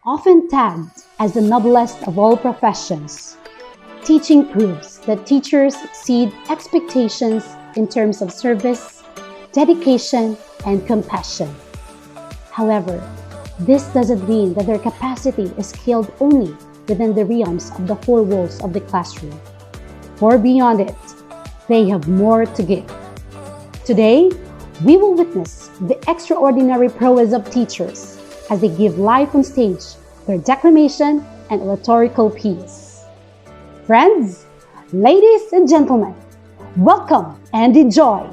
Often tagged as the noblest of all professions, teaching proves that teachers exceed expectations in terms of service, dedication, and compassion. However, this doesn't mean that their capacity is scaled only within the realms of the four walls of the classroom. For beyond it, they have more to give. Today, we will witness the extraordinary prowess of teachers as they give life on stage their declamation and oratorical piece. Friends, ladies and gentlemen, welcome and enjoy!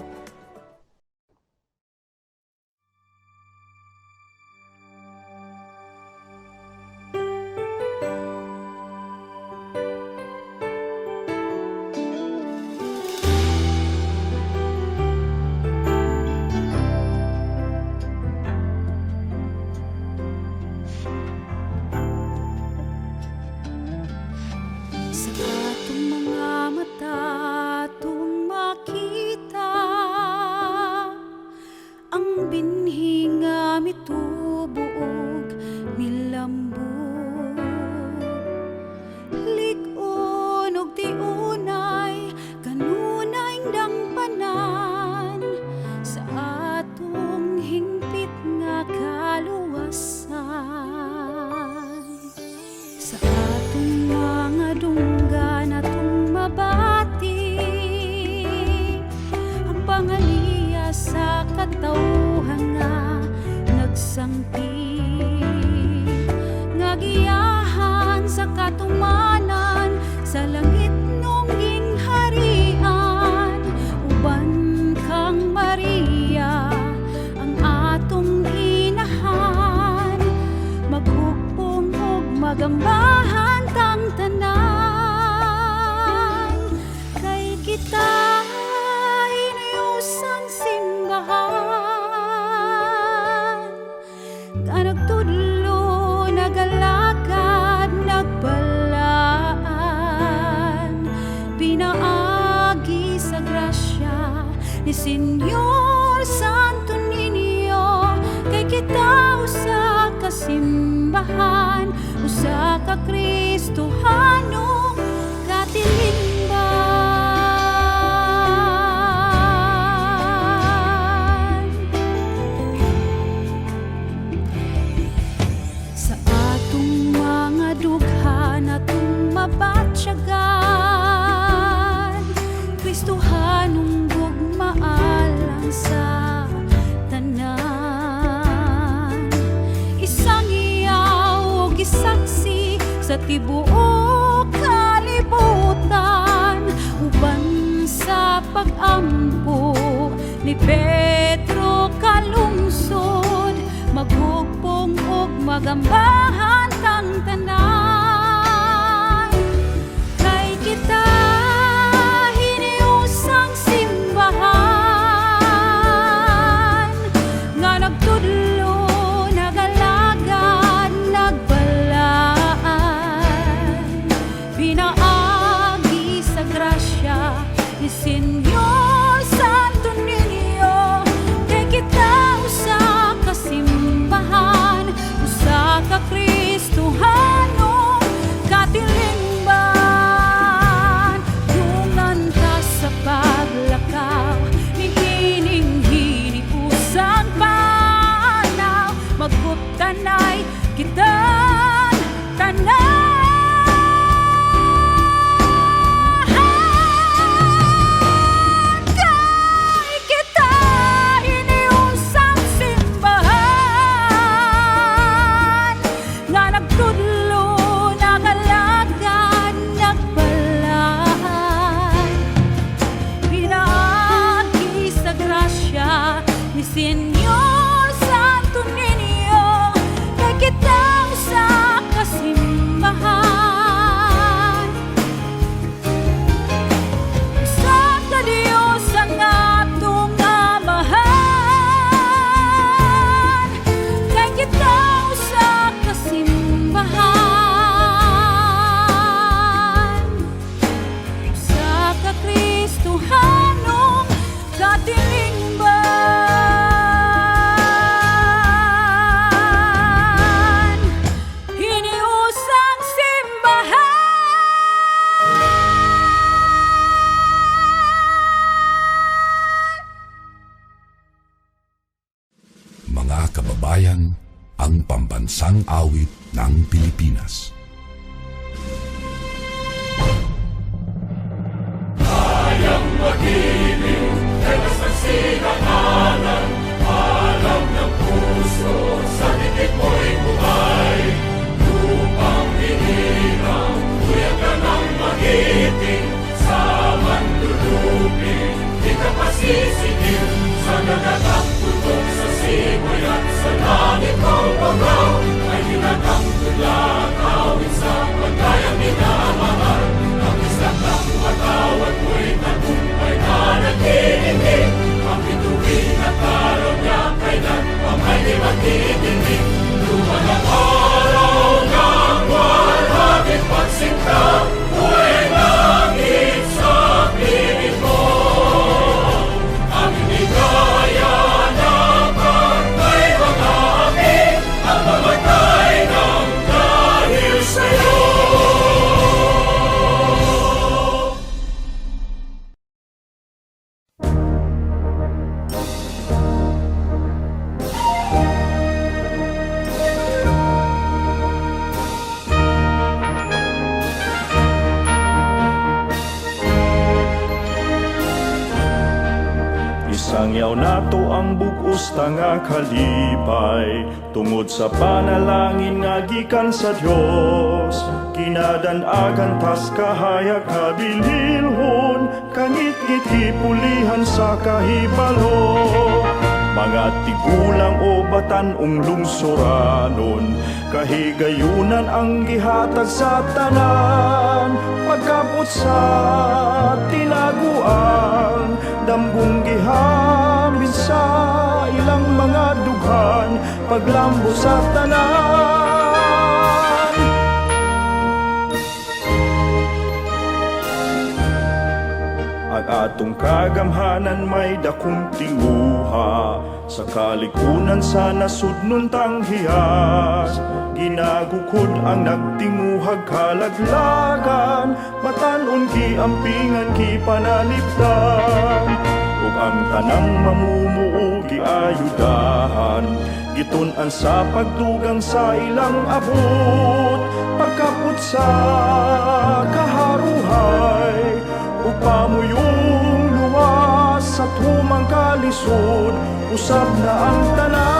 Magambahan tang tanan kay kita inayusang simbahan ka nagtudlo, nagalakad, nagbalaan pinaagi sa grasya ni Senyor Santo Niño kay kita usa ka simbahan usa ka Kristohanong katilingban. Sa atong mga dughan atong mabatsyagan, Kristohanong gugmaalang sa saksi sa tibuok kalibutan uban sa pag-ampo ni Pedro kalungsod maghugpong og magambahan tang tanan kay kita hiniusang simbahan nga nagtudlo ni Senyor Santo Niño kay kita usa ka simbahan usa ka Kristohanong katilingban dungan ta sa paglakaw ni hining-hini usang panaw magkuptanay kita tanan. Senyor Santo Niño kay kita usa ka simbahan usa ka Dios ang atong amahan kay kita usa ka simbahan usa ka Kristohanong katilingban. bayan, ang pambansang awit ng Pilipinas. Kayang mag-ibig, kay basta't sinangalan, alam ng puso, sa dikit mo'y buhay. Lupang hinirang, kuya ka ng magiting, sa mandulupin, di ka pasisingil, sa nagatang tutok sa simoy at sa langit ng bagaw, ay ginatang tulad, awit sa pagkayang minamahal. Ang isang ng matawad mo'y tagumpay na nag-iingin, ang bituin at araw niya kailan pamay di magtitingin. Luman ang araw ng walhagit pagsinta, buhay langit sa piling mo. Ang inigaya na pagkay mga akin, ang mamatay ng dahil sa'yo. Isangyaw nato ang bugos nga kalipay, tungod sa panalangin nga gikan sa Dios. Kinadanagan tas kahayag kabililhon, kangit-ngit hipulihan sa kahibalo. Mga tigulang o batanong lungsuranon, kahigayunan ang gihatag sa tanan. Pagkapot sa tinaguan, dambong gihamin sa ilang mga dughan, paglambo sa tanan. Ang atong kagamhanan may dakong tinguha, sa kalikunan sa nasudnon tanghiyas. Ginagukod ang nagtinguhag kalaglagan, matanon ki ampingan ki panalipdan. Ug ang tanang mamumuo giayudahan, gitun-an sa pagdugang sa ilang abot. Pagkaput sa kaharuhay, upamuyong luwas sa tumang kalisod, usab na ang tanan.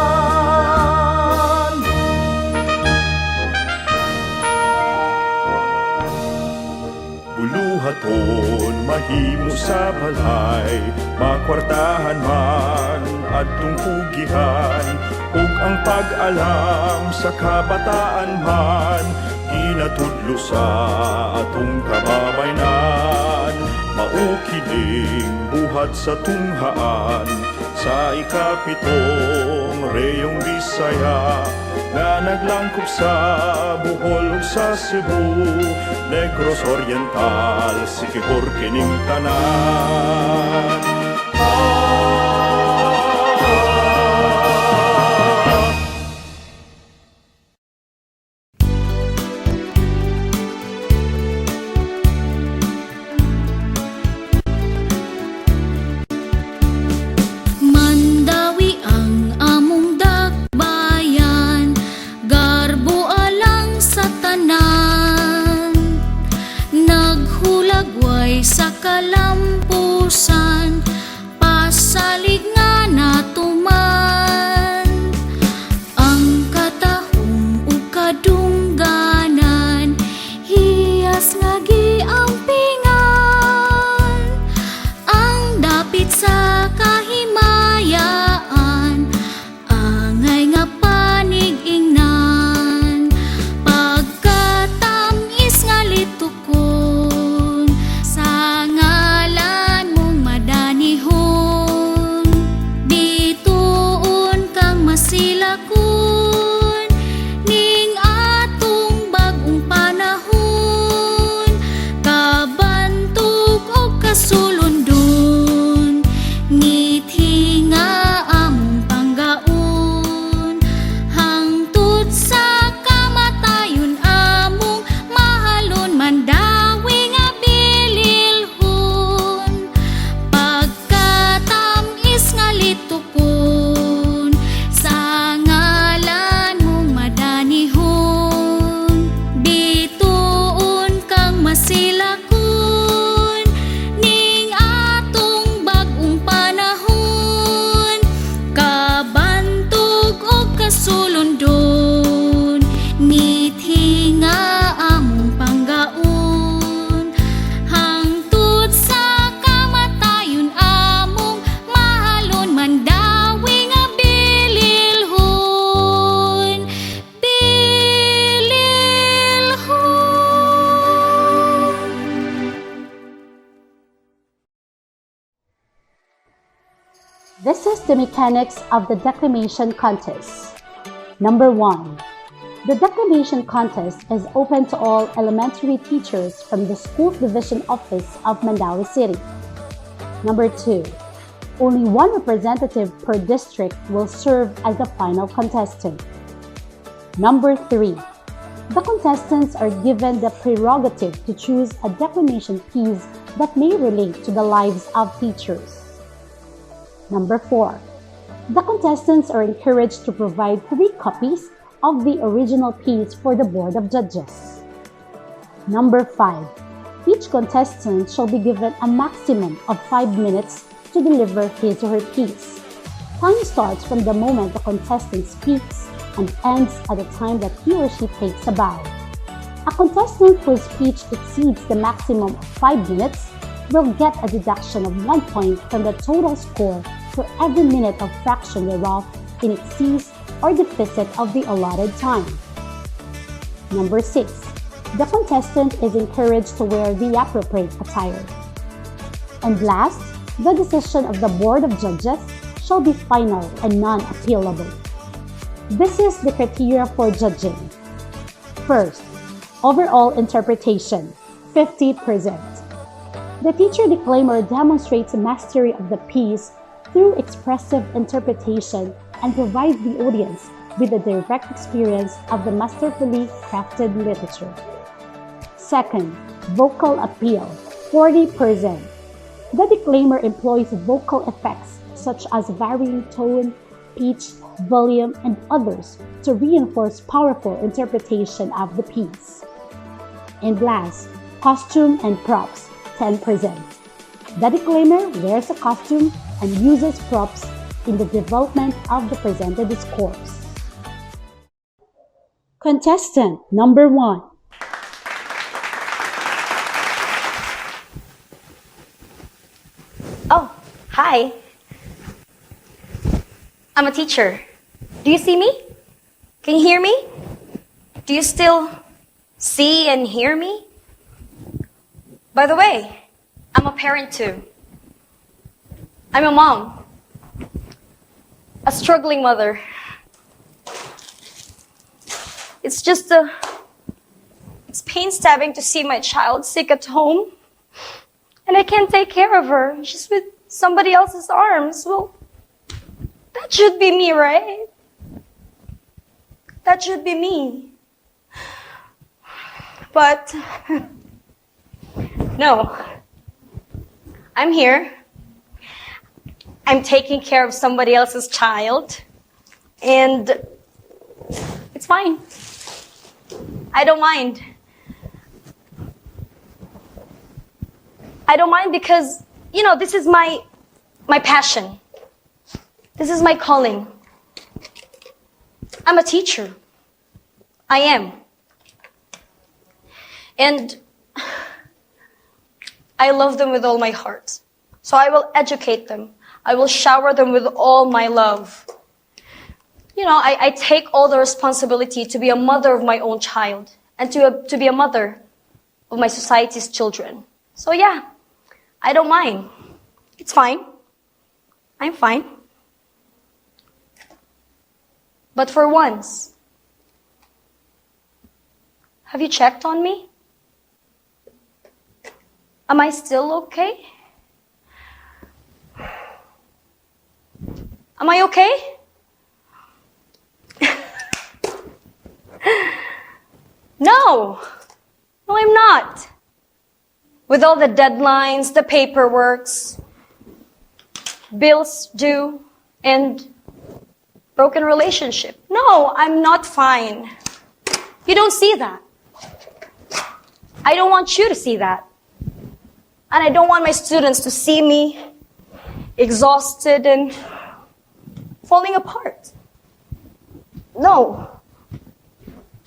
Buluhaton mahimo sa balay, makwartahan man adtong pugihan, ug ang pag-alam sa kabataan man, ginatudlo sa atong kababaynan. Maukiling buhat sa tunghaan, sa ikapitong reyong Bisaya, nga naglangkop sa Bohol ug sa Cebu, Negros Oriental, Siquijor kining tanan. Mandawi ang among dakbayan, garbo alang sa tanan, naghulagway sa kalampo. This is the mechanics of the declamation contest. Number 1. The declamation contest is open to all elementary teachers from the School Division Office of Mandawi City. Number 2. Only one representative per district will serve as the final contestant. Number 3. The contestants are given the prerogative to choose a declamation piece that may relate to the lives of teachers. Number 4. The contestants are encouraged to provide 3 copies of the original piece for the Board of Judges. Number 5. Each contestant shall be given a maximum of 5 minutes to deliver his or her piece. Time starts from the moment the contestant speaks and ends at the time that he or she takes a bow. A contestant whose speech exceeds the maximum of 5 minutes will get a deduction of 1 point from the total score for every minute of fraction thereof in excess or deficit of the allotted time. Number 6. The contestant is encouraged to wear the appropriate attire. And last, the decision of the Board of Judges shall be final and non-appealable. This is the criteria for judging. First, overall interpretation, 50%. The teacher declaimer demonstrates mastery of the piece through expressive interpretation and provides the audience with a direct experience of the masterfully crafted literature. Second, vocal appeal, 40%. The declaimer employs vocal effects such as varying tone, pitch, volume, and others to reinforce powerful interpretation of the piece. And last, costume and props, 10%. The declaimer wears a costume and uses props in the development of the presented discourse. Contestant number 1. Oh, hi. I'm a teacher. Do you see me? Can you hear me? Do you still see and hear me? By the way, I'm a parent too. I'm a mom. A struggling mother. It's painstabbing to see my child sick at home. And I can't take care of her. She's with somebody else's arms. Well, that should be me, right? That should be me. But, no. I'm here. I'm taking care of somebody else's child. And it's fine. I don't mind. I don't mind because, this is my passion. This is my calling. I'm a teacher. I am. And I love them with all my heart. So I will educate them. I will shower them with all my love. I take all the responsibility to be a mother of my own child and to be a mother of my society's children. So yeah, I don't mind. It's fine. I'm fine. But for once, have you checked on me? Am I still okay? Am I okay? No, I'm not. With all the deadlines, the paperworks, bills due, and broken relationship. No, I'm not fine. You don't see that. I don't want you to see that. And I don't want my students to see me exhausted and falling apart. No.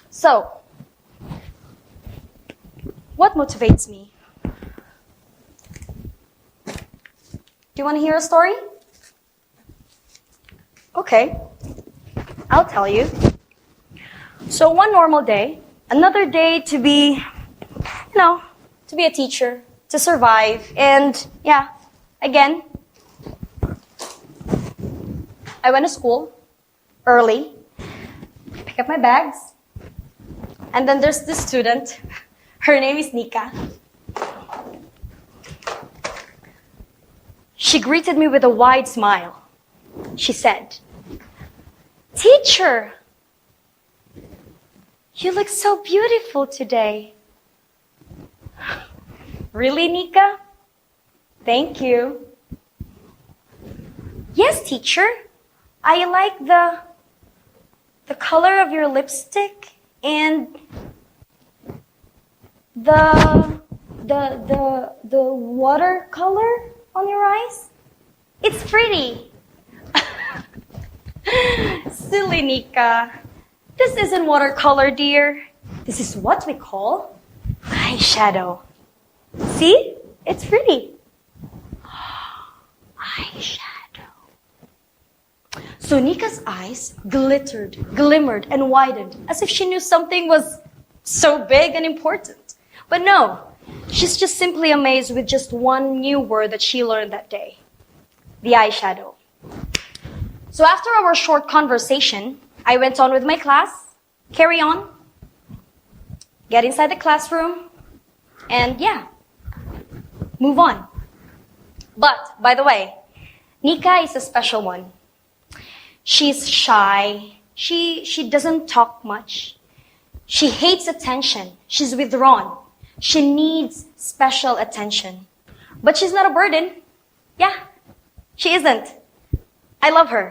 So, what motivates me? Do you want to hear a story? Okay, I'll tell you. So one normal day, another day to be, to be a teacher, to survive, and yeah, again, I went to school early, pick up my bags, and then there's this student. Her name is Nika. She greeted me with a wide smile. She said, "Teacher, you look so beautiful today." "Really, Nika? Thank you." "Yes, teacher. I like the color of your lipstick and the watercolor on your eyes. It's pretty." "Silly Nika. This isn't watercolor, dear. This is what we call eyeshadow. See? It's pretty." Eyeshadow. So Nika's eyes glimmered, and widened as if she knew something was so big and important. But no, she's just simply amazed with just one new word that she learned that day. The eyeshadow. So after our short conversation, I went on with my class, carry on, get inside the classroom, and move on. But, by the way, Nika is a special one. She's shy. She doesn't talk much. She hates attention. She's withdrawn. She needs special attention. But she's not a burden. Yeah, she isn't. I love her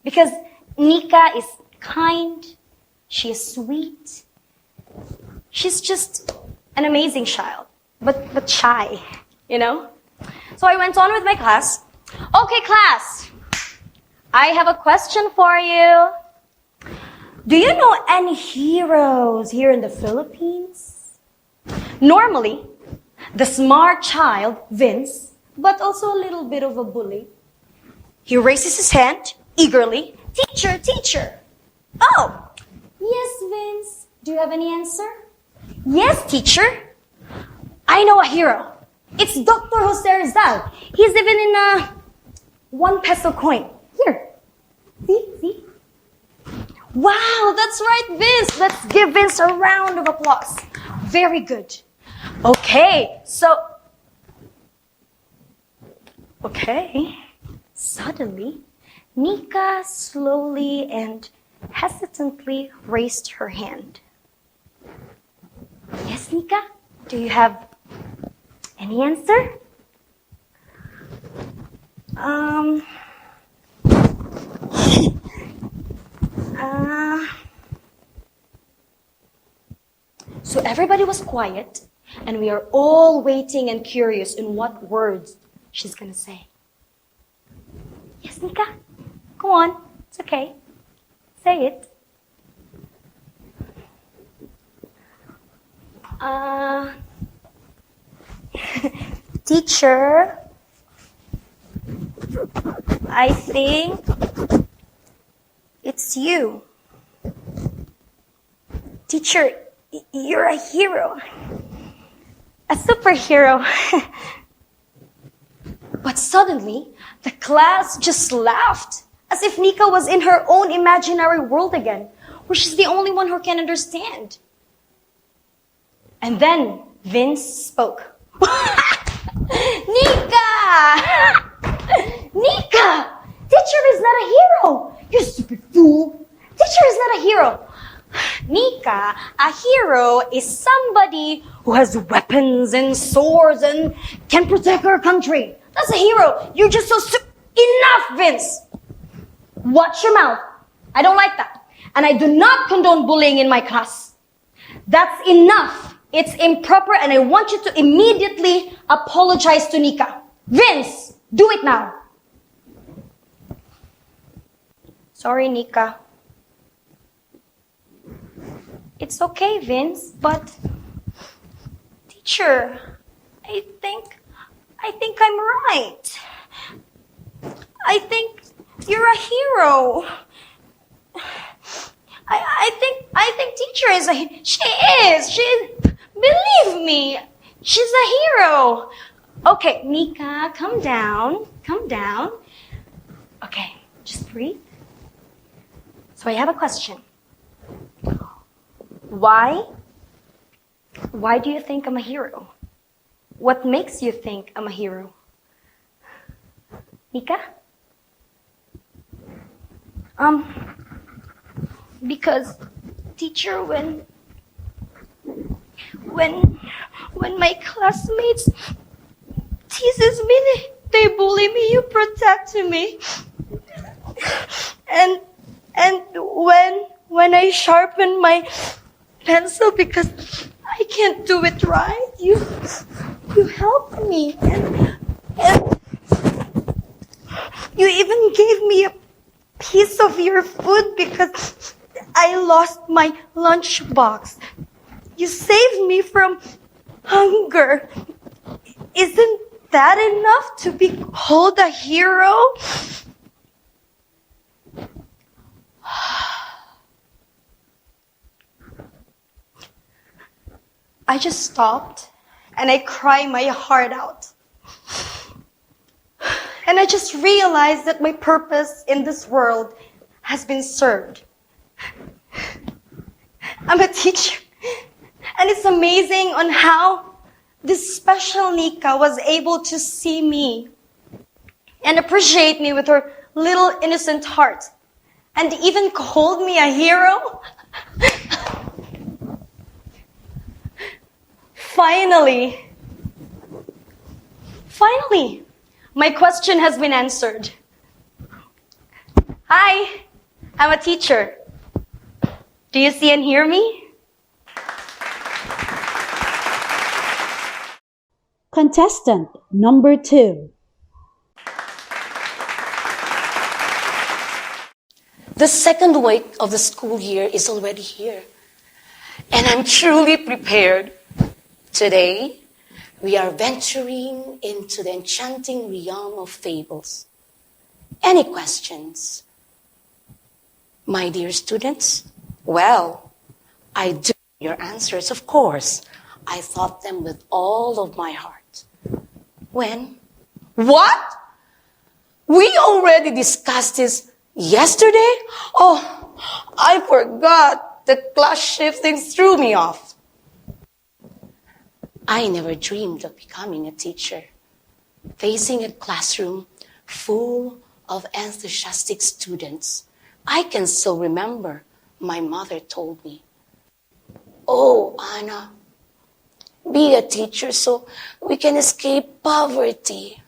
because Nika is kind. She is sweet. She's just an amazing child, but shy, you know? So I went on with my class. "Okay, class, I have a question for you. Do you know any heroes here in the Philippines?" Normally, the smart child, Vince, but also a little bit of a bully, he raises his hand eagerly. "Teacher, teacher." "Oh, yes, Vince. Do you have any answer?" "Yes, teacher. I know a hero. It's Dr. Jose Rizal. He's even in a 1 peso coin. Here. See? Wow, that's right, Vince. Let's give Vince a round of applause. Very good. Okay. Suddenly, Nika slowly and hesitantly raised her hand. "Yes, Nika? Do you have any answer?" So everybody was quiet, and we are all waiting and curious in what words she's gonna say. "Yes, Nika? Go on. It's okay. Say it." "Teacher, I think it's you. Teacher, you're a hero. A superhero." But suddenly, the class just laughed, as if Nika was in her own imaginary world again, where she's the only one who can understand. And then Vince spoke. "Nika! Nika! Teacher is not a hero! You stupid fool! Teacher is not a hero! Nika, a hero is somebody who has weapons and swords and can protect our country. That's a hero. You're just so Enough, Vince! Watch your mouth. I don't like that. And I do not condone bullying in my class. That's enough. It's improper, and I want you to immediately apologize to Nika. Vince, do it now. Sorry, Nika. It's okay, Vince, but teacher, I think I'm right. I think you're a hero. I think teacher is she is. Believe me, she's a hero. Okay, Nika, calm down. Okay, just breathe. So I have a question. Why do you think I'm a hero? What makes you think I'm a hero? Nika? Because teacher, when my classmates teases me, they bully me, you protect me. And when I sharpen my pencil because I can't do it right, you help me. And you even gave me a piece of your food because I lost my lunchbox. You saved me from hunger. Isn't that enough to be called a hero? I just stopped and I cried my heart out. And I just realized that my purpose in this world has been served. I'm a teacher, and it's amazing on how this special Nika was able to see me and appreciate me with her little innocent heart, and even called me a hero. Finally, my question has been answered. Hi, I'm a teacher. Do you see and hear me? Contestant number 2. The second week of the school year is already here, and I'm truly prepared. Today, we are venturing into the enchanting realm of fables. Any questions? My dear students, well, I do know your answers, of course. I thought them with all of my heart. When? What? We already discussed this yesterday? Oh, I forgot. The class shifting threw me off. I never dreamed of becoming a teacher. Facing a classroom full of enthusiastic students, I can still remember my mother told me, "Oh, Anna, be a teacher so we can escape poverty.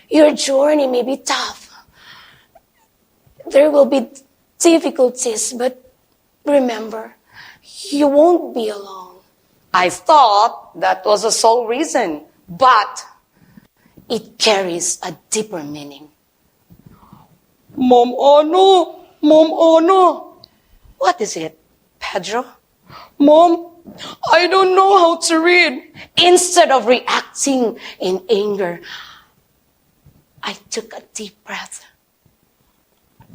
Your journey may be tough. There will be difficulties, but remember, you won't be alone." I thought that was the sole reason, but it carries a deeper meaning. Mom Ono. What is it, Pedro? Mom, I don't know how to read. Instead of reacting in anger, I took a deep breath.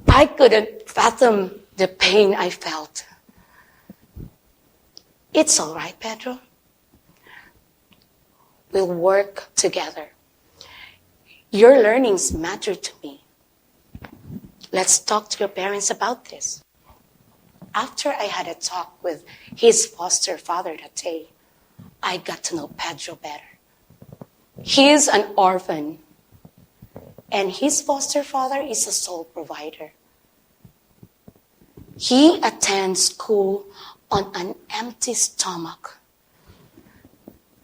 I couldn't fathom the pain I felt. It's all right, Pedro. We'll work together. Your learnings matter to me. Let's talk to your parents about this. After I had a talk with his foster father that day, I got to know Pedro better. He's an orphan, and his foster father is a sole provider. He attends school on an empty stomach.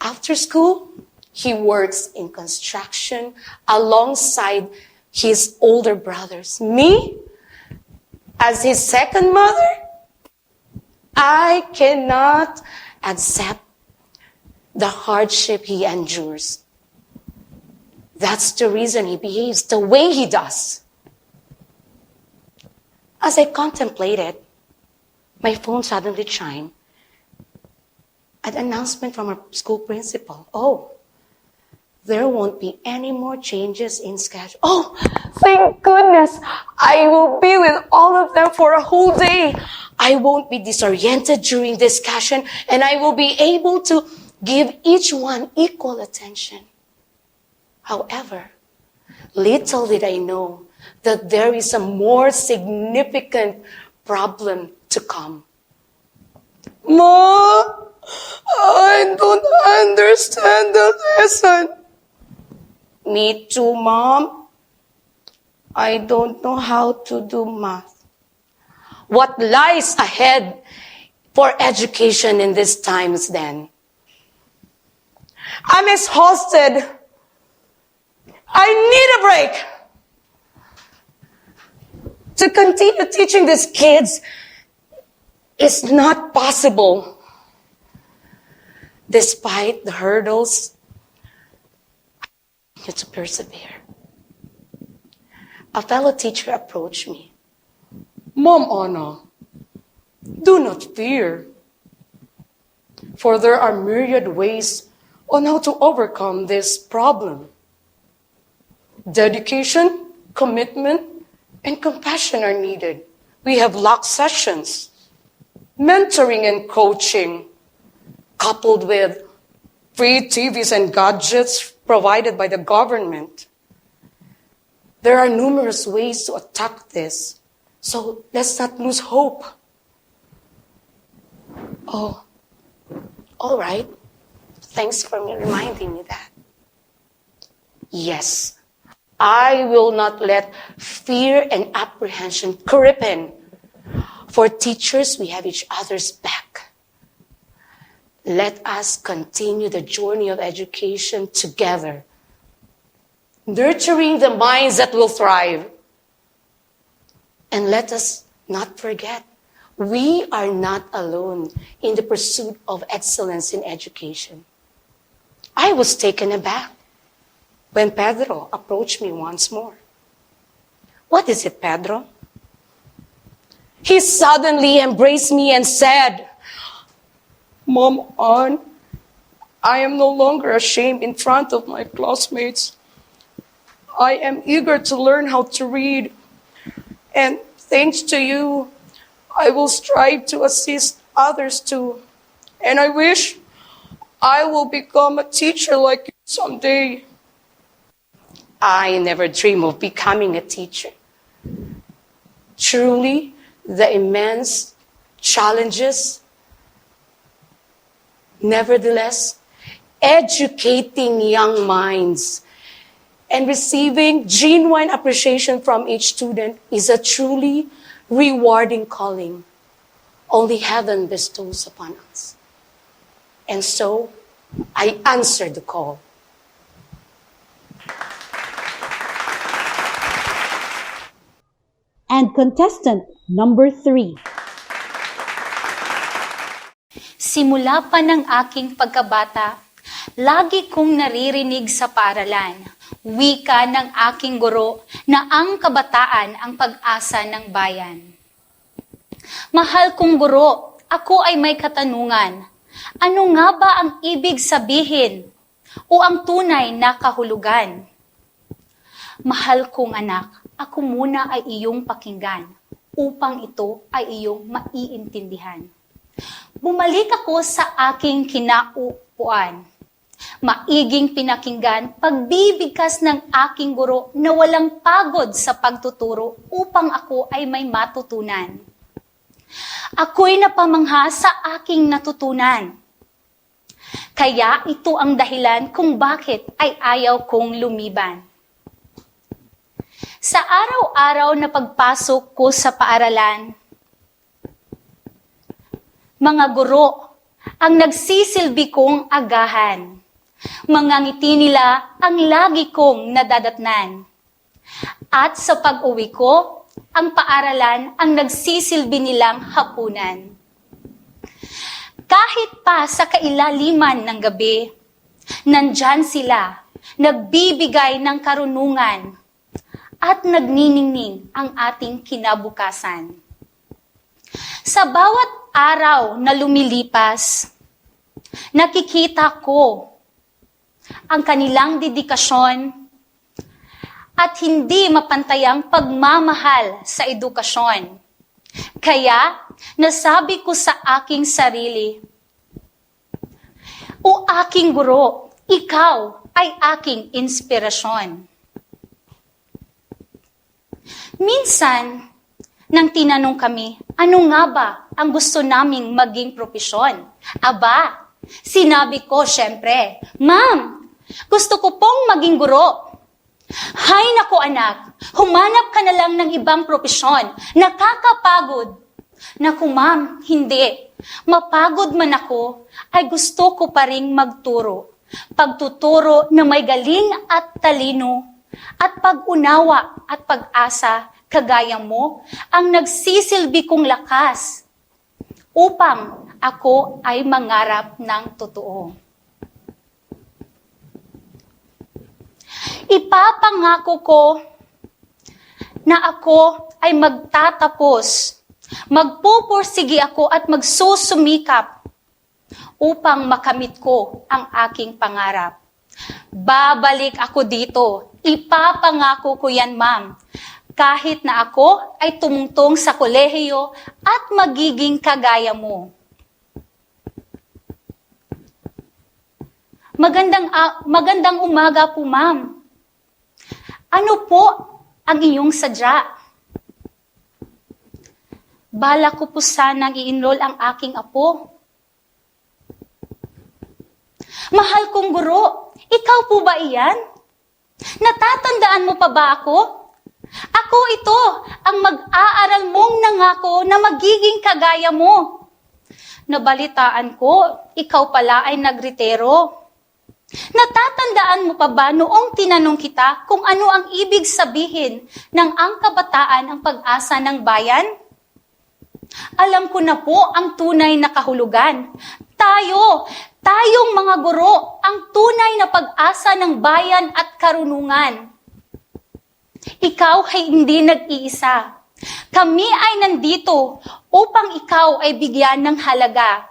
After school, he works in construction alongside his older brothers. Me, as his second mother, I cannot accept the hardship he endures. That's the reason he behaves the way he does. As I contemplated, my phone suddenly chimed. An announcement from our school principal. Oh, there won't be any more changes in schedule. Oh, thank goodness. I will be with all of them for a whole day. I won't be disoriented during discussion, and I will be able to give each one equal attention. However, little did I know that there is a more significant problem to come. Ma, I don't understand the lesson. Me too, Mom. I don't know how to do math. What lies ahead for education in these times then? I'm exhausted. I need a break. To continue teaching these kids is not possible. Despite the hurdles, I need to persevere. A fellow teacher approached me. Mom Anna, do not fear. For there are myriad ways on how to overcome this problem. Dedication, commitment, and compassion are needed. We have locked sessions, mentoring and coaching, coupled with free TVs and gadgets provided by the government. There are numerous ways to attack this, so let's not lose hope. Oh, all right. Thanks for reminding me that. Yes, I will not let fear and apprehension creep in. For teachers, we have each other's back. Let us continue the journey of education together, nurturing the minds that will thrive. And let us not forget, we are not alone in the pursuit of excellence in education. I was taken aback when Pedro approached me once more. What is it, Pedro? He suddenly embraced me and said, Mom Ann, I am no longer ashamed in front of my classmates. I am eager to learn how to read. And thanks to you, I will strive to assist others too. And I wish I will become a teacher like you someday. I never dream of becoming a teacher. Truly, the immense challenges, nevertheless, educating young minds and receiving genuine appreciation from each student is a truly rewarding calling only heaven bestows upon us. And so, I answered the call. And contestant number 3. Simula pa ng aking pagkabata, lagi kong naririnig sa paaralan, wika ng aking guro na ang kabataan ang pag-asa ng bayan. Mahal kong guro, ako ay may katanungan. Ano nga ba ang ibig sabihin o ang tunay na kahulugan? Mahal kong anak, ako muna ay iyong pakinggan upang ito ay iyong maiintindihan. Bumalik ako sa aking kinaupuan. Maiging pinakinggan pagbibigkas ng aking guro na walang pagod sa pagtuturo upang ako ay may matutunan. Ako'y napamangha sa aking natutunan. Kaya ito ang dahilan kung bakit ay ayaw kong lumiban. Sa araw-araw na pagpasok ko sa paaralan, mga guro ang nagsisilbi kong agahan. Mga ngiti nila ang lagi kong nadadatnan. At sa pag-uwi ko, ang paaralan ang nagsisilbi nilang hapunan. Kahit pa sa kailaliman ng gabi, nandyan sila, nagbibigay ng karunungan, at nagniningning ang ating kinabukasan. Sa bawat araw na lumilipas, nakikita ko ang kanilang dedikasyon at hindi mapantayang pagmamahal sa edukasyon. Kaya, nasabi ko sa aking sarili, o aking guro, ikaw ay aking inspirasyon. Minsan, nang tinanong kami, Ano nga ba ang gusto naming maging propesyon? Aba, sinabi ko syempre, Ma'am, gusto ko pong maging guro. Hay nako anak, humanap ka na lang ng ibang propesyon. Nakakapagod. Naku ma'am, hindi. Mapagod man ako, ay gusto ko pa ring magturo. Pagtuturo na may galing at talino, at pag-unawa at pag-asa, kagaya mo, ang nagsisilbi kong lakas, upang ako ay mangarap ng totoo. Ipapangako ko na ako ay magtatapos, magpupursigi ako at magsusumikap upang makamit ko ang aking pangarap. Babalik ako dito. Ipapangako ko yan, ma'am. Kahit na ako ay tumungtong sa kolehiyo at magiging kagaya mo. Magandang umaga po, ma'am. Ano po ang iyong sadya? Bala ko po sanang i-enroll ang aking apo. Mahal kong guro, ikaw po ba iyan? Natatandaan mo pa ba ako? Ako ito, ang mag-aaral mong nangako na magiging kagaya mo. Nabalitaan ko, ikaw pala ay nagretiro. Natatandaan mo pa ba noong tinanong kita kung ano ang ibig sabihin ng ang kabataan ang pag-asa ng bayan? Alam ko na po ang tunay na kahulugan. Tayong mga guro, ang tunay na pag-asa ng bayan at karunungan. Ikaw ay hindi nag-iisa. Kami ay nandito upang ikaw ay bigyan ng halaga.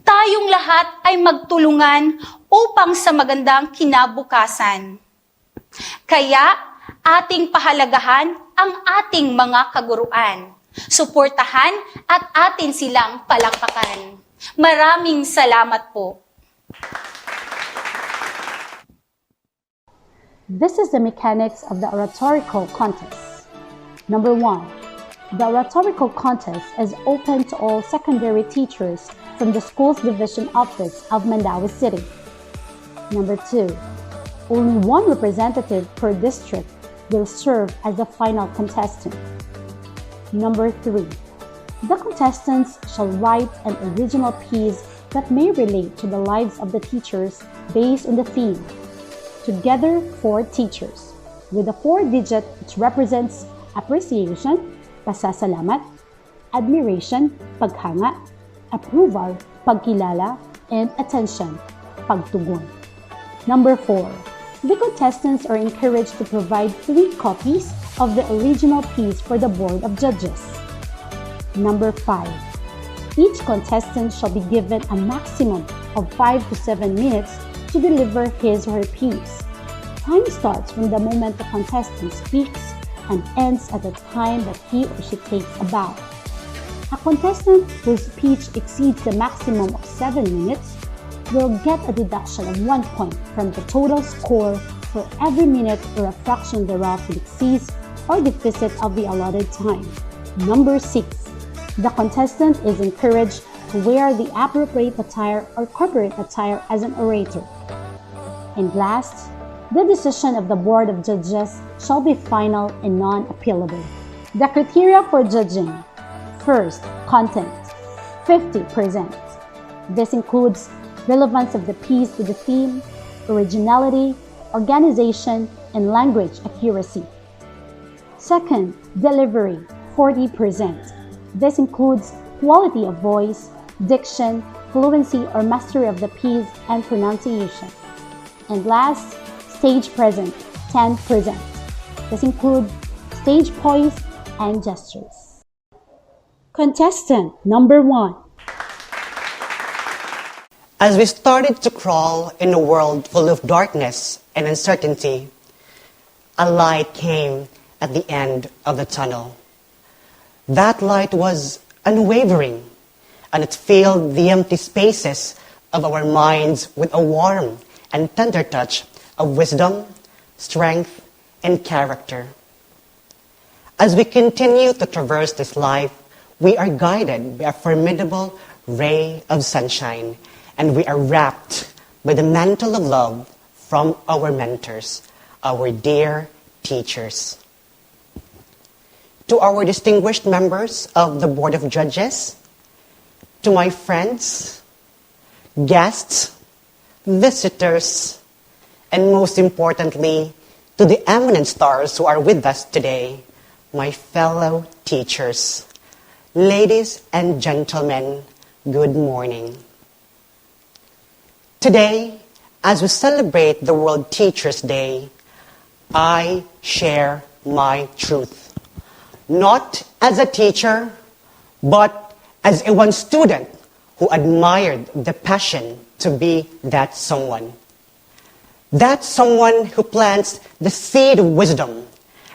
Tayong lahat ay magtulungan upang sa magandang kinabukasan. Kaya ating pahalagahan ang ating mga kaguruan. Suportahan at atin silang palakpakan. Maraming salamat po. This is the mechanics of the oratorical contest. Number 1. The oratorical contest is open to all secondary teachers from the school's division office of Mandawi City. Number 2. Only one representative per district will serve as the final contestant. Number 3. The contestants shall write an original piece that may relate to the lives of the teachers based on the theme. Together, 4 teachers, with a 4-digit which represents appreciation, pasasalamat, admiration, paghanga, approval, pagkilala, and attention, pagtugon. Number 4. The contestants are encouraged to provide 3 copies of the original piece for the Board of Judges. Number 5. Each contestant shall be given a maximum of 5 to 7 minutes to deliver his or her piece. Time starts from the moment the contestant speaks and ends at the time that he or she takes a bow. A contestant whose speech exceeds the maximum of 7 minutes will get a deduction of 1 point from the total score for every minute or a fraction thereof that exceeds or deficit of the allotted time. Number 6. The contestant is encouraged to wear the appropriate attire or corporate attire as an orator. And last, the decision of the Board of Judges shall be final and non-appealable. The criteria for judging. First, content, 50%. This includes relevance of the piece to the theme, originality, organization, and language accuracy. Second, delivery, 40%. This includes quality of voice, diction, fluency or mastery of the piece, and pronunciation. And last, stage presence, 10%. This includes stage poise and gestures. Contestant number 1. As we started to crawl in a world full of darkness and uncertainty, a light came at the end of the tunnel. That light was unwavering, and it filled the empty spaces of our minds with a warm and tender touch of wisdom, strength, and character. As we continue to traverse this life We are guided by a formidable ray of sunshine, and we are wrapped by the mantle of love from our mentors, our dear teachers. To our distinguished members of the Board of Judges, to my friends, guests, visitors, and most importantly, to the eminent stars who are with us today, my fellow teachers. Ladies and gentlemen, good morning. Today, as we celebrate the World Teachers' Day, I share my truth. Not as a teacher, but as a one student who admired the passion to be that someone. That someone who plants the seed of wisdom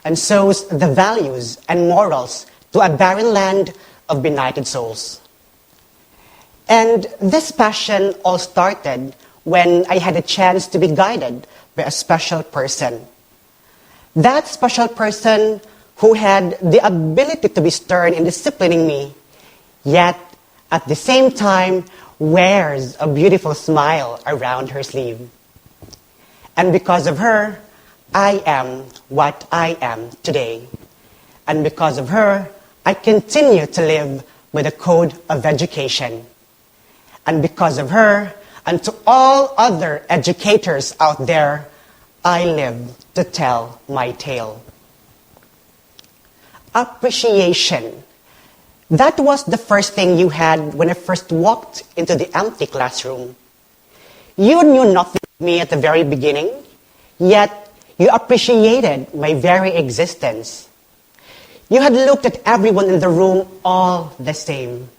and sows the values and morals to a barren land of benighted souls. And this passion all started when I had a chance to be guided by a special person. That special person who had the ability to be stern in disciplining me, yet at the same time wears a beautiful smile around her sleeve. And because of her, I am what I am today. And because of her, I continue to live by the code of education. And because of her, and to all other educators out there, I live to tell my tale. Appreciation. That was the first thing you had when I first walked into the empty classroom. You knew nothing of me at the very beginning, yet you appreciated my very existence. You had looked at everyone in the room all the same.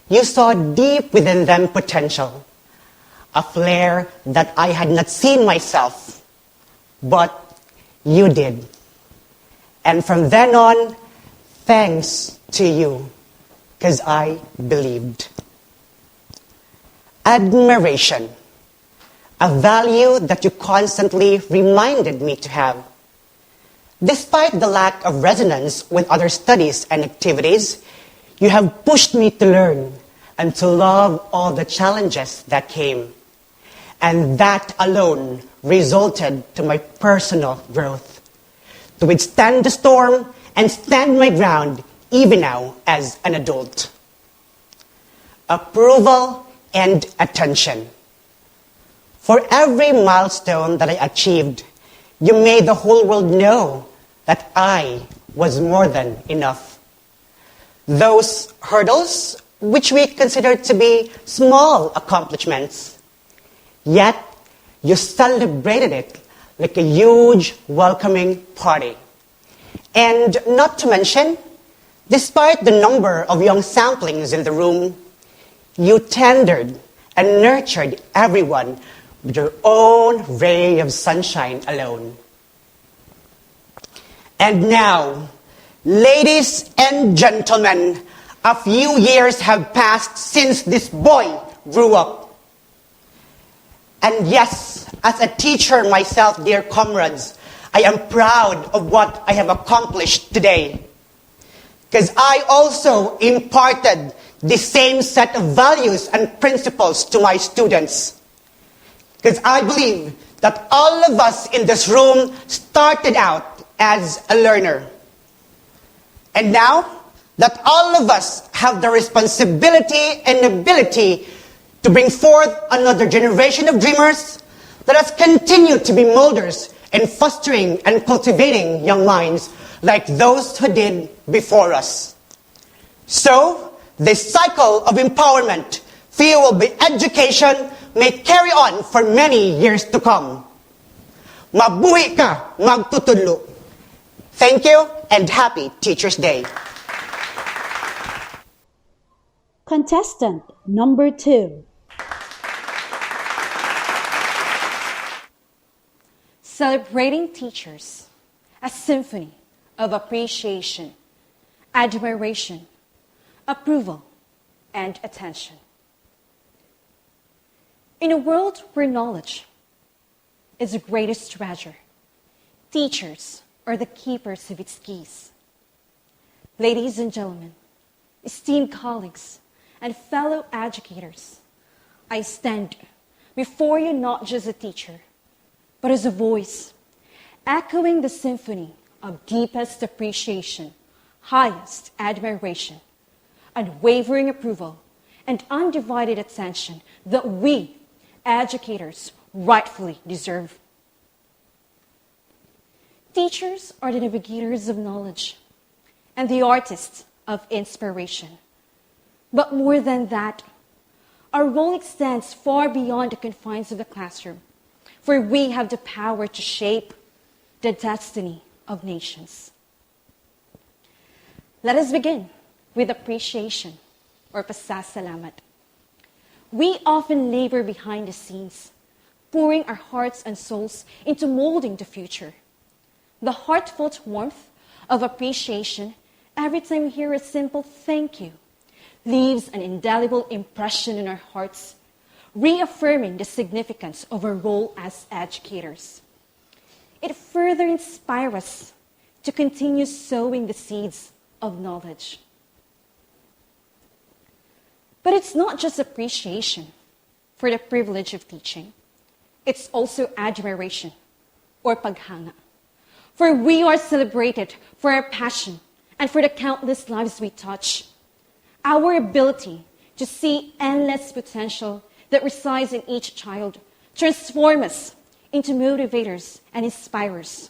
You saw deep within them potential, a flair that I had not seen myself, but you did. And from then on, thanks to you, because I believed. Admiration, a value that you constantly reminded me to have. Despite the lack of resonance with other studies and activities, you have pushed me to learn and to love all the challenges that came. And that alone resulted to my personal growth, to withstand the storm and stand my ground even now as an adult. Approval and attention. For every milestone that I achieved, you made the whole world know that I was more than enough. Those hurdles, which we consider to be small accomplishments, yet you celebrated it like a huge welcoming party. And not to mention, despite the number of young samplings in the room, you tendered and nurtured everyone with your own ray of sunshine alone. And now, ladies and gentlemen, a few years have passed since this boy grew up. And yes, as a teacher myself, dear comrades, I am proud of what I have accomplished today. Because I also imparted the same set of values and principles to my students. Because I believe that all of us in this room started out as a learner. And now that all of us have the responsibility and ability to bring forth another generation of dreamers, let us continue to be molders in fostering and cultivating young minds like those who did before us. So, this cycle of empowerment, fueled by education, may carry on for many years to come. Mabuhi ka, magtutudlo. Thank you and happy Teachers' Day. Contestant number 2. Celebrating teachers, a symphony of appreciation, admiration, approval, and attention. In a world where knowledge is the greatest treasure, teachers are the keepers of its keys. Ladies and gentlemen, esteemed colleagues, and fellow educators, I stand before you not just a teacher, but as a voice, echoing the symphony of deepest appreciation, highest admiration, unwavering approval, and undivided attention that we, educators, rightfully deserve. Teachers are the navigators of knowledge and the artists of inspiration. But more than that, our role extends far beyond the confines of the classroom, for we have the power to shape the destiny of nations. Let us begin with appreciation, or pasasalamat. We often labor behind the scenes, pouring our hearts and souls into molding the future. The heartfelt warmth of appreciation every time we hear a simple thank you leaves an indelible impression in our hearts, reaffirming the significance of our role as educators. It further inspires us to continue sowing the seeds of knowledge. But it's not just appreciation for the privilege of teaching. It's also admiration, or paghanga. For we are celebrated for our passion and for the countless lives we touch. Our ability to see endless potential that resides in each child transforms us into motivators and inspirers.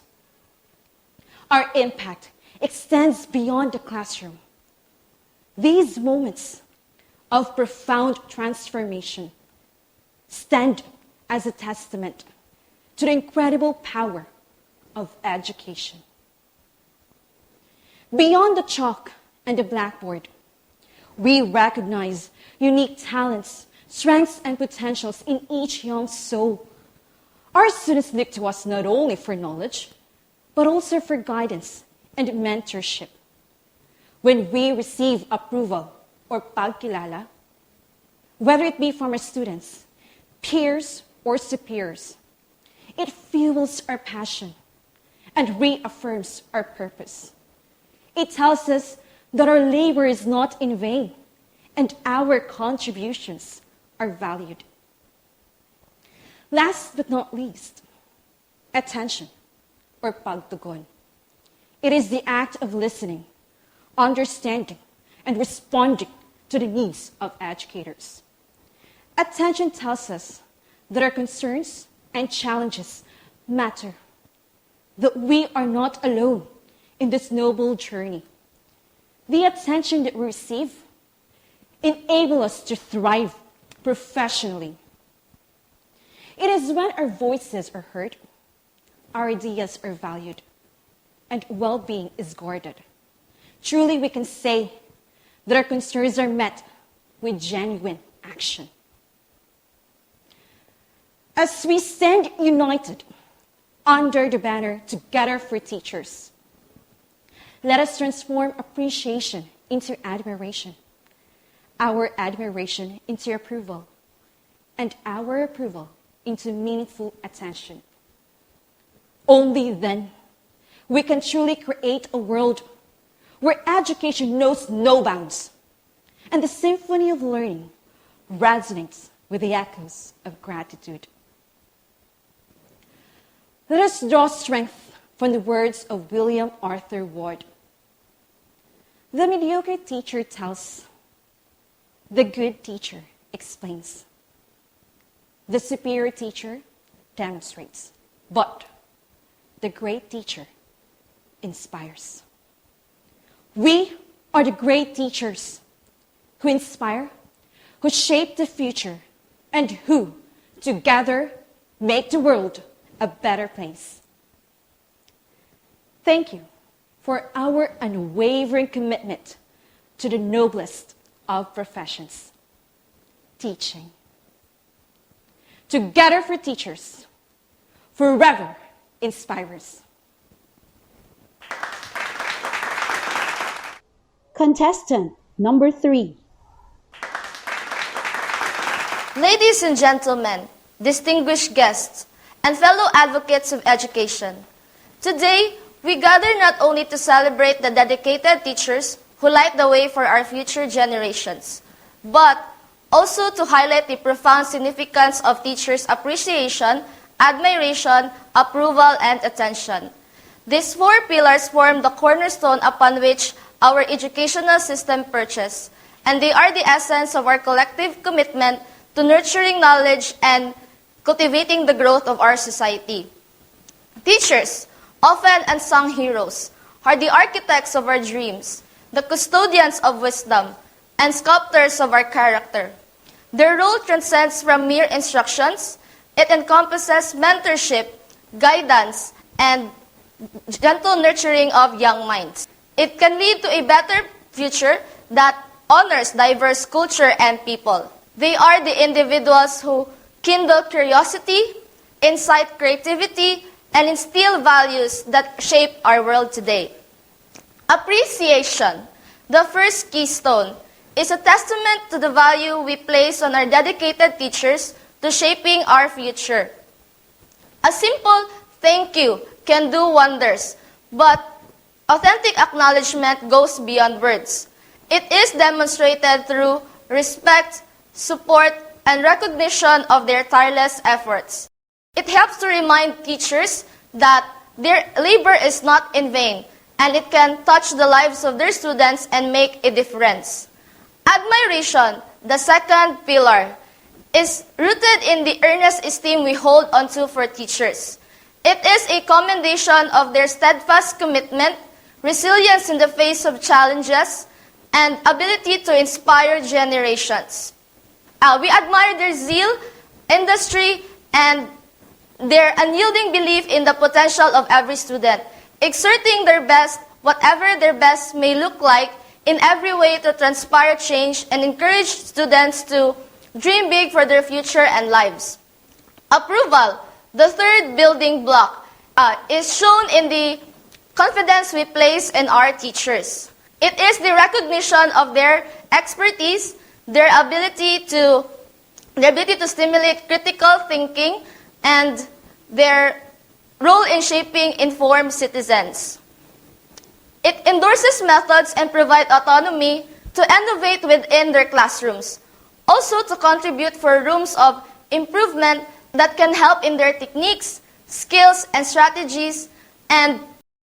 Our impact extends beyond the classroom. These moments of profound transformation stand as a testament to the incredible power of education. Beyond the chalk and the blackboard, we recognize unique talents, strengths, and potentials in each young soul. Our students look to us not only for knowledge, but also for guidance and mentorship. When we receive approval or pagkilala, whether it be from our students, peers, or superiors, it fuels our passion and reaffirms our purpose. It tells us that our labor is not in vain and our contributions are valued. Last but not least, attention, or pagtugon. It is the act of listening, understanding, and responding to the needs of educators. Attention tells us that our concerns and challenges matter, that we are not alone in this noble journey. The attention that we receive enables us to thrive professionally. It is when our voices are heard, our ideas are valued, and well-being is guarded. Truly, we can say that our concerns are met with genuine action. As we stand united under the banner Together for Teachers, let us transform appreciation into admiration, our admiration into approval, and our approval into meaningful attention. Only then we can truly create a world where education knows no bounds and the symphony of learning resonates with the echoes of gratitude. Let us draw strength from the words of William Arthur Ward. The mediocre teacher tells, the good teacher explains, the superior teacher demonstrates, but the great teacher inspires. We are the great teachers who inspire, who shape the future, and who, together, make the world a better place. Thank you for our unwavering commitment to the noblest of professions, teaching. Together for Teachers, forever inspires. Contestant number 3. Ladies and gentlemen, distinguished guests, and fellow advocates of education, today we gather not only to celebrate the dedicated teachers who light the way for our future generations, but also to highlight the profound significance of teachers' appreciation, admiration, approval, and attention. These four pillars form the cornerstone upon which our educational system perches, and they are the essence of our collective commitment to nurturing knowledge and cultivating the growth of our society. Teachers, often unsung heroes, are the architects of our dreams, the custodians of wisdom, and sculptors of our character. Their role transcends from mere instructions. It encompasses mentorship, guidance, and gentle nurturing of young minds. It can lead to a better future that honors diverse culture and people. They are the individuals who kindle curiosity, incite creativity, and instill values that shape our world today. Appreciation, the first keystone, is a testament to the value we place on our dedicated teachers to shaping our future. A simple thank you can do wonders, but authentic acknowledgement goes beyond words. It is demonstrated through respect, support, and recognition of their tireless efforts. It helps to remind teachers that their labor is not in vain, and it can touch the lives of their students and make a difference. Admiration, the second pillar, is rooted in the earnest esteem we hold onto for teachers. It is a commendation of their steadfast commitment, resilience in the face of challenges, and ability to inspire generations. We admire their zeal, industry, and their unyielding belief in the potential of every student, exerting their best, whatever their best may look like, in every way to transpire change and encourage students to dream big for their future and lives. Approval, the third building block, is shown in the confidence we place in our teachers. It is the recognition of their expertise, their ability to stimulate critical thinking, and their role in shaping informed citizens. It endorses methods and provides autonomy to innovate within their classrooms, also to contribute for rooms of improvement that can help in their techniques, skills, and strategies, and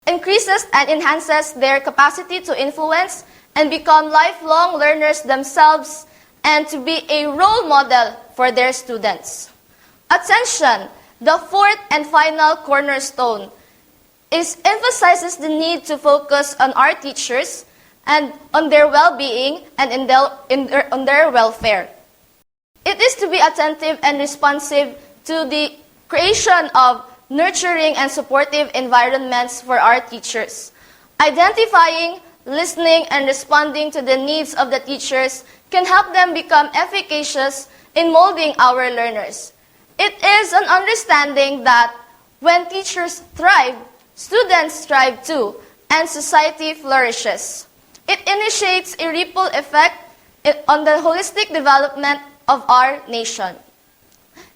increases and enhances their capacity to influence and become lifelong learners themselves and to be a role model for their students. Attention, the fourth and final cornerstone, emphasizes the need to focus on our teachers and on their well-being and on their welfare. It is to be attentive and responsive to the creation of nurturing and supportive environments for our teachers. Identifying, listening, and responding to the needs of the teachers can help them become efficacious in molding our learners. It is an understanding that when teachers thrive, students thrive too, and society flourishes. It initiates a ripple effect on the holistic development of our nation.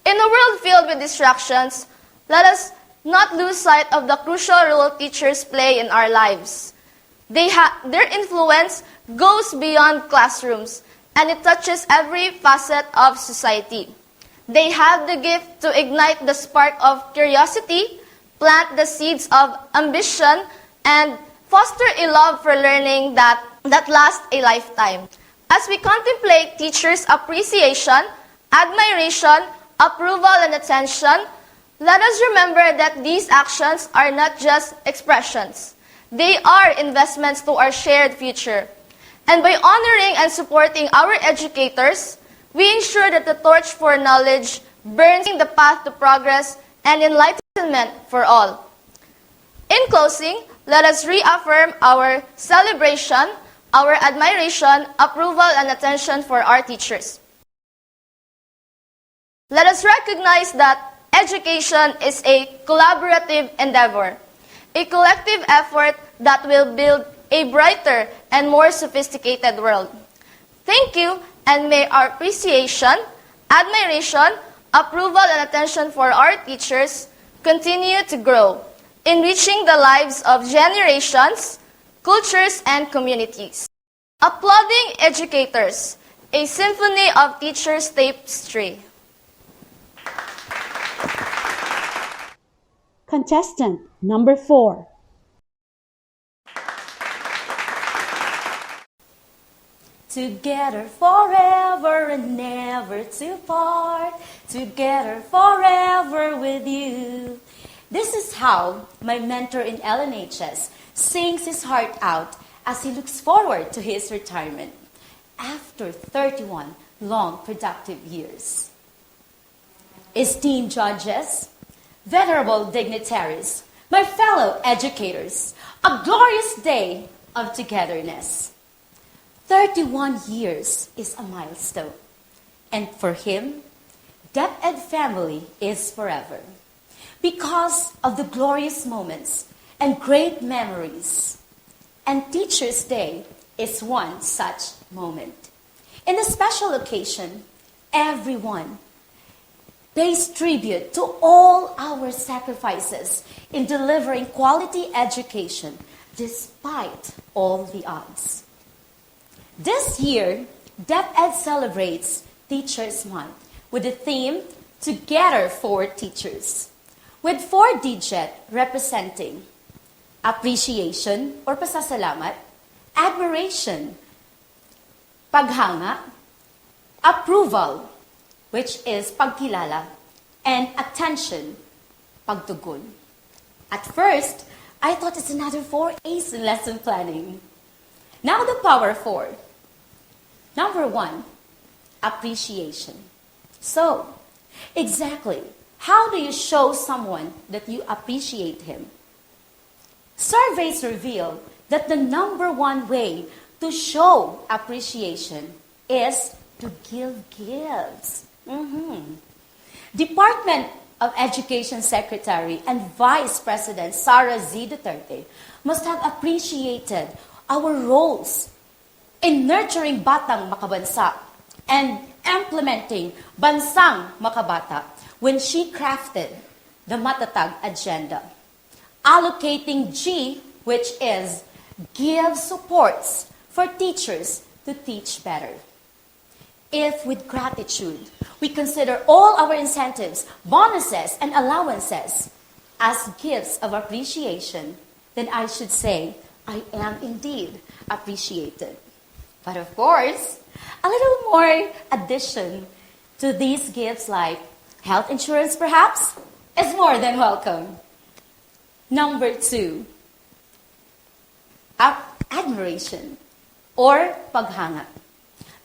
In a world filled with distractions, let us not lose sight of the crucial role teachers play in our lives. Their influence goes beyond classrooms, and it touches every facet of society. They have the gift to ignite the spark of curiosity, plant the seeds of ambition, and foster a love for learning that lasts a lifetime. As we contemplate teachers' appreciation, admiration, approval, and attention, let us remember that these actions are not just expressions. They are investments to our shared future. And by honoring and supporting our educators, we ensure that the torch for knowledge burns the path to progress and enlightenment for all. In closing, let us reaffirm our celebration, our admiration, approval, and attention for our teachers. Let us recognize that education is a collaborative endeavor, a collective effort that will build a brighter and more sophisticated world. Thank you, and may our appreciation, admiration, approval, and attention for our teachers continue to grow, enriching the lives of generations, cultures, and communities. Applauding Educators, a symphony of teachers tapestry. Contestant number 4. Together forever and never to part, together forever with you. This is how my mentor in LNHS sings his heart out as he looks forward to his retirement after 31 long productive years. Esteemed judges, venerable dignitaries, my fellow educators, a glorious day of togetherness. 31 years is a milestone, and for him, DepEd family is forever because of the glorious moments and great memories. And Teachers' Day is one such moment. In a special occasion, everyone pays tribute to all our sacrifices in delivering quality education despite all the odds. This year, DepEd celebrates Teachers Month with the theme Together for Teachers, with 4-digit representing appreciation or pasasalamat, admiration, paghanga, approval, which is pagkilala, and attention, pagtugon. At first, I thought it's another 4 A's in lesson planning. Now the power 4. Number 1, appreciation. So, exactly, how do you show someone that you appreciate him? Surveys reveal that the number 1 way to show appreciation is to give gifts. Department of Education Secretary and Vice President Sara Z. Duterte must have appreciated our roles in nurturing Batang Makabansa and implementing Bansang Makabata when she crafted the Matatag agenda, allocating G, which is give supports for teachers to teach better. If with gratitude we consider all our incentives, bonuses, and allowances as gifts of appreciation, then I should say I am indeed appreciated. But of course, a little more addition to these gifts like health insurance perhaps is more than welcome. Number 2, admiration or paghanga.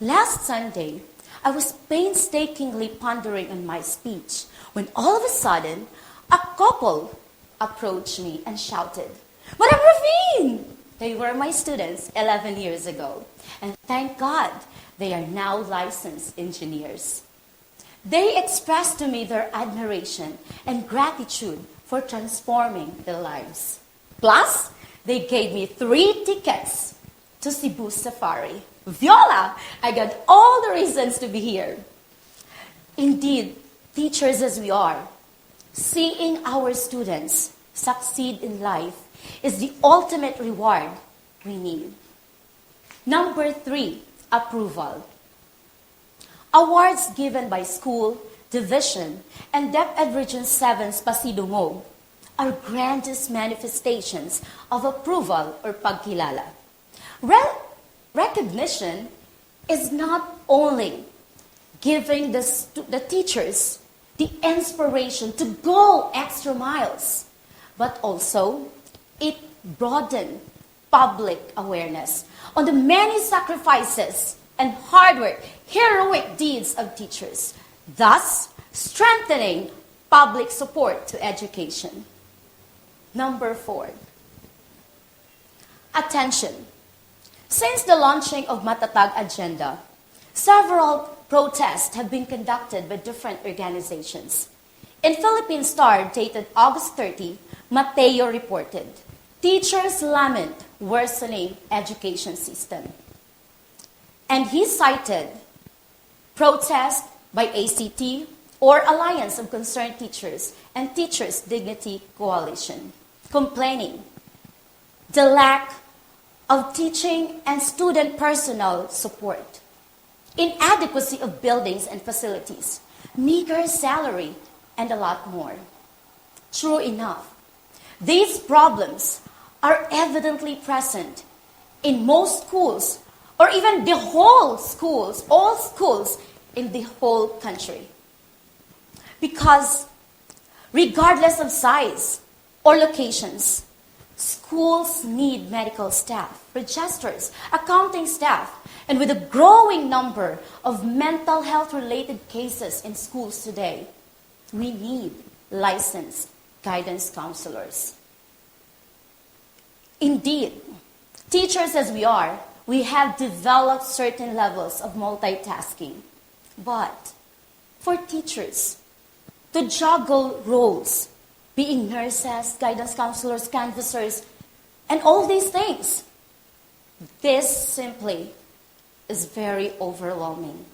Last Sunday, I was painstakingly pondering on my speech when all of a sudden, a couple approached me and shouted, "Madam Ravine!" They were my students 11 years ago, and thank God they are now licensed engineers. They expressed to me their admiration and gratitude for transforming their lives. Plus, they gave me 3 tickets to Cebu Safari. Viola, I got all the reasons to be here. Indeed, teachers as we are, seeing our students succeed in life is the ultimate reward we need. Number 3, approval. Awards given by school, division, and DepEd Region 7's Pasidungog are grandest manifestations of approval or pagkilala. Recognition is not only giving the teachers the inspiration to go extra miles, but also it broadens public awareness on the many sacrifices and hard work, heroic deeds of teachers, thus strengthening public support to education. Number 4, attention. Since the launching of Matatag agenda, several protests have been conducted by different organizations. In Philippine Star, dated August 30, Mateo reported, "Teachers lament worsening education system." And he cited protest by ACT, or Alliance of Concerned Teachers, and Teachers Dignity Coalition, complaining the lack of teaching and student personnel support, inadequacy of buildings and facilities, meager salary, and a lot more. True enough, these problems are evidently present in most schools, or even the whole schools, all schools in the whole country. Because regardless of size or locations, schools need medical staff, registers, accounting staff, and with a growing number of mental health-related cases in schools today, we need licensed guidance counselors. Indeed, teachers as we are, we have developed certain levels of multitasking. But for teachers to juggle roles, being nurses, guidance counselors, canvassers, and all these things, this simply is very overwhelming.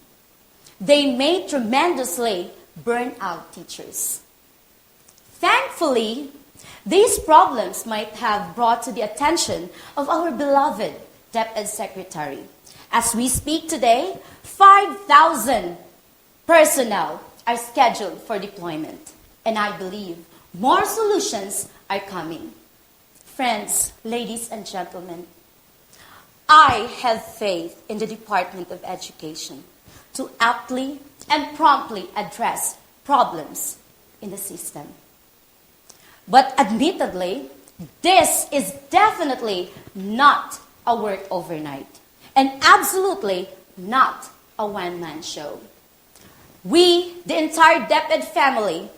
They may tremendously burn out teachers. Thankfully, these problems might have brought to the attention of our beloved DepEd Secretary. As we speak today, 5,000 personnel are scheduled for deployment, and I believe more solutions are coming. Friends, ladies and gentlemen, I have faith in the Department of Education to aptly and promptly address problems in the system. But admittedly, this is definitely not a work overnight, and absolutely not a one-man show. We, the entire DepEd family,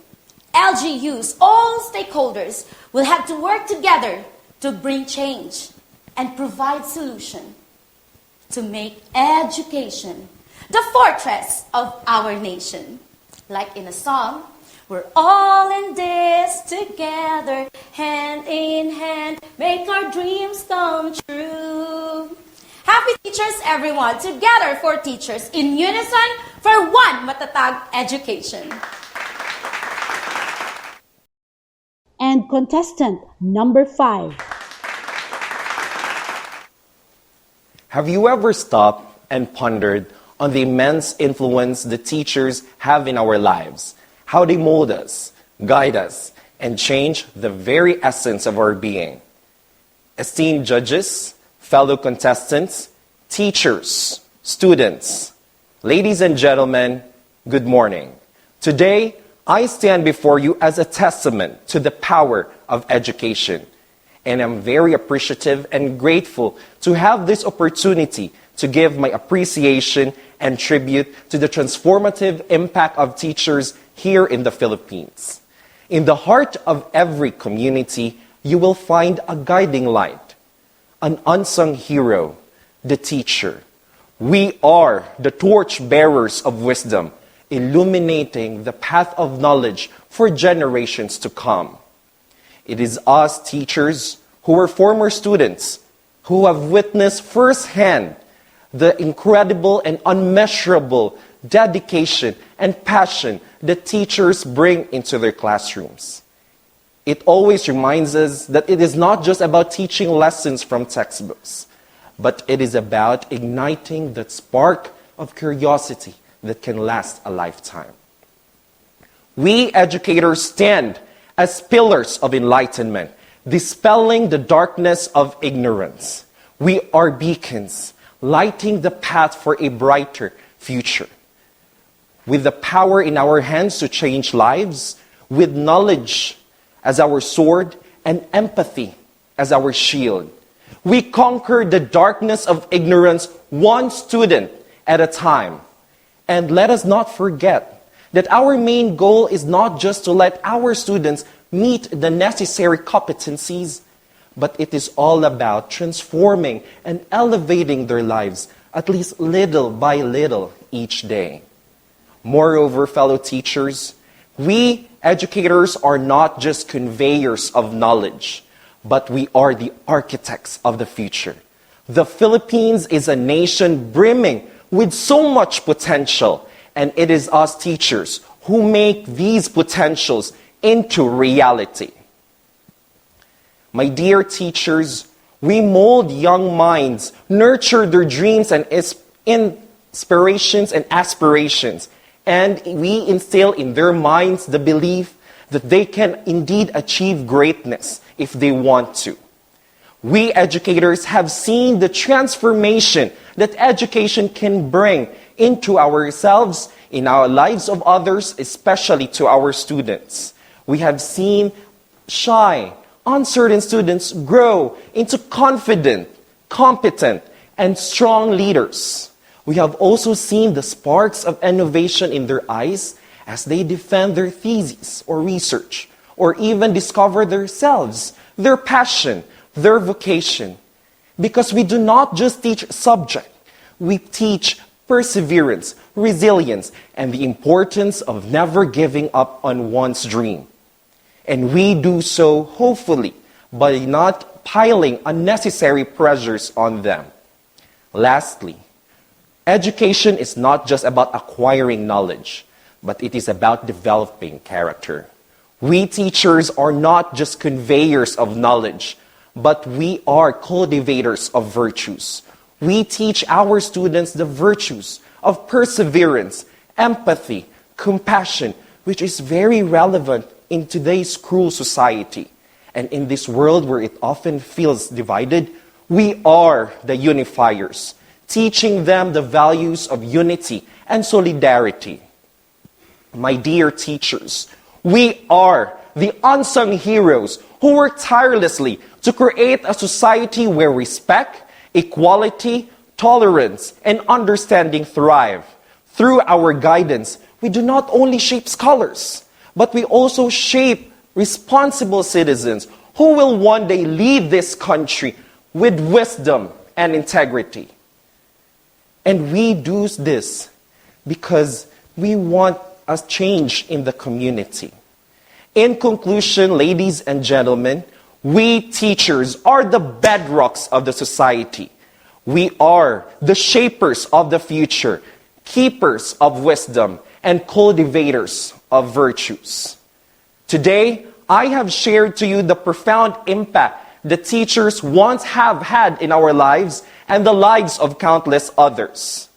LGUs, all stakeholders, will have to work together to bring change and provide solution to make education the fortress of our nation. Like in a song, we're all in this together, hand in hand, make our dreams come true. Happy Teachers, everyone! Together for teachers, in unison for one matatag education. And contestant number 5. Have you ever stopped and pondered on the immense influence the teachers have in our lives? How they mold us, guide us, and change the very essence of our being. Esteemed judges, fellow contestants, teachers, students, ladies and gentlemen, good morning. Today, I stand before you as a testament to the power of education. And I'm very appreciative and grateful to have this opportunity to give my appreciation and tribute to the transformative impact of teachers here in the Philippines. In the heart of every community, you will find a guiding light, an unsung hero, the teacher. We are the torch bearers of wisdom, illuminating the path of knowledge for generations to come. It is us teachers who were former students who have witnessed firsthand the incredible and unmeasurable dedication and passion that teachers bring into their classrooms. It always reminds us that it is not just about teaching lessons from textbooks, but it is about igniting that spark of curiosity that can last a lifetime. We educators stand as pillars of enlightenment, dispelling the darkness of ignorance. We are beacons, lighting the path for a brighter future. With the power in our hands to change lives, with knowledge as our sword and empathy as our shield, we conquer the darkness of ignorance one student at a time. And let us not forget that our main goal is not just to let our students meet the necessary competencies, but it is all about transforming and elevating their lives, at least little by little each day. Moreover, fellow teachers, we educators are not just conveyors of knowledge, but we are the architects of the future. The Philippines is a nation brimming with so much potential, and it is us teachers who make these potentials into reality. My dear teachers, We mold young minds, nurture their dreams and inspirations and aspirations, and we instill in their minds the belief that they can indeed achieve greatness if they want to. We educators have seen the transformation that education can bring into ourselves, in our lives of others, especially to our students. We have seen shy, uncertain students grow into confident, competent, and strong leaders. We have also seen the sparks of innovation in their eyes as they defend their theses or research, or even discover themselves, their passion, their vocation. Because we do not just teach subject, we teach perseverance, resilience, and the importance of never giving up on one's dream. And we do so, hopefully, by not piling unnecessary pressures on them. Lastly, education is not just about acquiring knowledge, but it is about developing character. We teachers are not just conveyors of knowledge, but we are cultivators of virtues. We teach our students the virtues of perseverance, empathy, compassion, which is very relevant in today's cruel society. And in this world where it often feels divided, we are the unifiers, teaching them the values of unity and solidarity. My dear teachers, we are the unsung heroes who work tirelessly to create a society where respect, equality, tolerance, and understanding thrive. Through our guidance, we do not only shape scholars, but we also shape responsible citizens who will one day lead this country with wisdom and integrity. And we do this because we want a change in the community. In conclusion, ladies and gentlemen, we teachers are the bedrocks of the society. We are the shapers of the future, keepers of wisdom, and cultivators of virtues. Today, I have shared to you the profound impact the teachers once have had in our lives and the lives of countless others.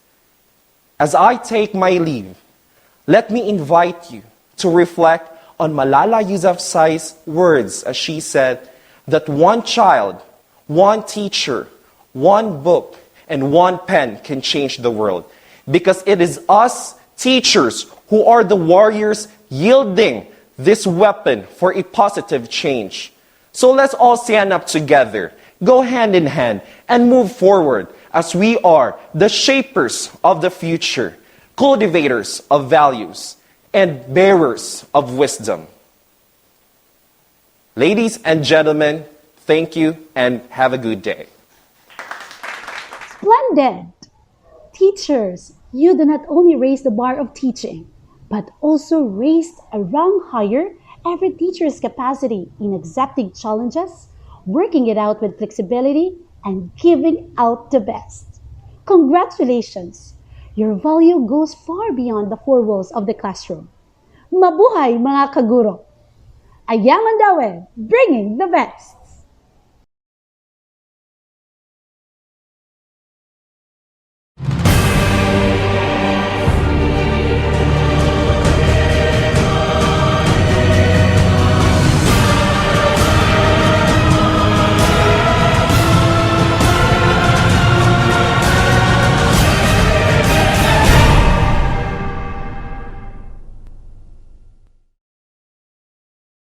As I take my leave, let me invite you to reflect on Malala Yousafzai's words as she said that one child, one teacher, one book, and one pen can change the world. Because it is us teachers who are the warriors yielding this weapon for a positive change. So let's all stand up together, go hand in hand, and move forward as we are the shapers of the future, cultivators of values, and bearers of wisdom. Ladies and gentlemen, thank you and have a good day. Splendid! Teachers, you do not only raise the bar of teaching, but also raised a rung higher every teacher's capacity in accepting challenges, working it out with flexibility, and giving out the best. Congratulations! Your value goes far beyond the four walls of the classroom. Mabuhay mga kaguro! I am MandaWay, bringing the best!